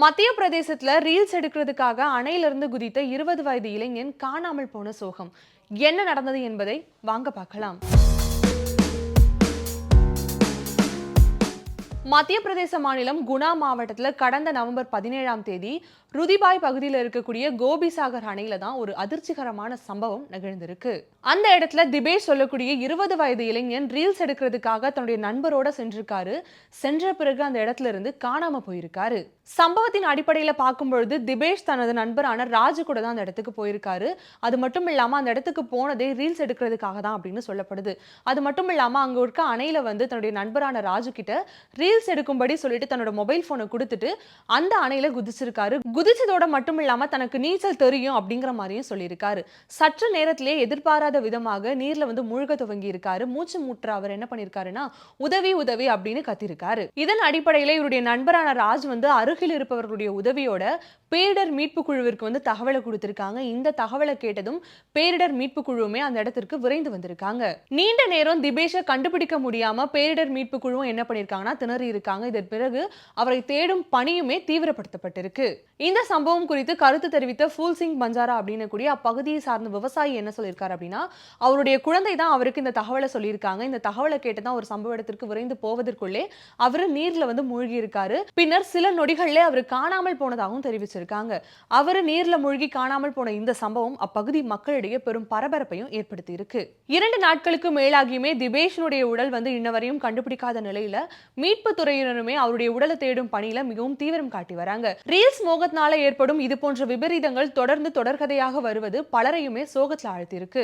மத்திய பிரதேசத்துல ரீல்ஸ் எடுக்கிறதுக்காக அணையிலிருந்து குதித்த 20 வயது இளைஞன் காணாமல் போன சோகம். என்ன நடந்தது என்பதை வாங்க பார்க்கலாம். மத்திய பிரதேச மாநிலம் குணா மாவட்டத்தில் கடந்த நவம்பர் 17ஆம் தேதி ருதிபாய் பகுதியில் இருக்கக்கூடிய கோபிசாகர் அணையில தான் ஒரு அதிர்ச்சிகரமான சம்பவம் நிகழ்ந்திருக்கு. அந்த இடத்துல திபேஷ் சொல்லக்கூடிய 20 வயது இளைஞன் ரீல்ஸ் எடுக்கிறதுக்காக தன்னுடைய நண்பரோட சென்றிருக்காரு. சென்ற பிறகு அந்த இடத்துல இருந்து காணாம போயிருக்காரு. சம்பவத்தின் அடிப்படையில பார்க்கும் பொழுது திபேஷ் தனது நண்பரான ராஜு கூட தான் அந்த இடத்துக்கு போயிருக்காரு. அது மட்டும் இல்லாம அந்த இடத்துக்கு போனதே ரீல்ஸ் எடுக்கிறதுக்காக தான் அப்படின்னு சொல்லப்படுது. அது மட்டும் இல்லாம அங்க இருக்க அணையில தன்னுடைய நண்பரான ராஜு கிட்ட ரீல்ஸ் எடுக்கும்படி சொல்லிட்டு தன்னோட மொபைல் போனை கொடுத்துட்டு அந்த அணையில குதிச்சிருக்காரு. குதிச்சதோட மட்டும் இல்லாம தனக்கு நீச்சல் தெரியும் அப்படிங்கிற மாதிரியும் சொல்லியிருக்காரு. சற்று நேரத்திலேயே எதிர்பாராத விதமாக நீர்ல மூழ்க துவங்கி இருக்காரு. மூச்சு முற்ற அவர் என்ன பண்ணிருக்காருன்னா உதவி உதவி அப்படின்னு கத்திருக்காரு. இதன் அடிப்படையில இவருடைய நண்பரான ராஜ் அருகில் இருப்பவர்களுடைய உதவியோட பேரிடர் மீட்பு குழுவிற்கு தகவலை கொடுத்திருக்காங்க. இந்த தகவலை கேட்டதும் பேரிடர் மீட்பு குழுவுமே அந்த இடத்திற்கு விரைந்து வந்திருக்காங்க. நீண்ட நேரம் திபேஷை கண்டுபிடிக்க முடியாம பேரிடர் மீட்பு குழுவும் என்ன பண்ணிருக்காங்கன்னா திணறி இருக்காங்க. இதன் பிறகு அவரை தேடும் பணியுமே தீவிரப்படுத்தப்பட்டிருக்கு. இந்த சம்பவம் குறித்து கருத்து தெரிவித்த ஃபூல் சிங் பஞ்சாரா அப்படின்னு கூடிய அப்பகுதியை சார்ந்த விவசாயி என்ன சொல்லியிருக்காரு அப்படின்னா, அவருடைய குழந்தை தான் அவருக்கு இந்த தகவலை சொல்லியிருக்காங்க. இந்த தகவலை கேட்டுதான் ஒரு சம்பவ இடத்திற்கு விரைந்து போவதற்குள்ளே அவர் நீர்ல மூழ்கி இருக்காரு. பின்னர் சில நொடிகளிலே அவர் காணாமல் போனதாகவும் தெரிவிச்சிருக்காங்க. அவர் நீர்ல மூழ்கி காணாமல் போன இந்த சம்பவம் அப்பகுதி மக்களிடையே பெரும் பரபரப்பையும் ஏற்படுத்தி இருக்கு. 2 நாட்களுக்கு மேலாகியுமே திபேஷனுடைய உடல் இன்னவரையும் கண்டுபிடிக்காத நிலையில மீட்பு துறையினருமே அவருடைய உடலை தேடும் பணியில மிகவும் தீவிரம் காட்டி வராங்க. ரீல்ஸ் மோகத்தினால ஏற்படும் இது போன்ற விபரீதங்கள் தொடர்ந்து தொடர்கதையாக வருவது பலரையுமே சோகத்தில் ஆழ்த்தியிருக்கு.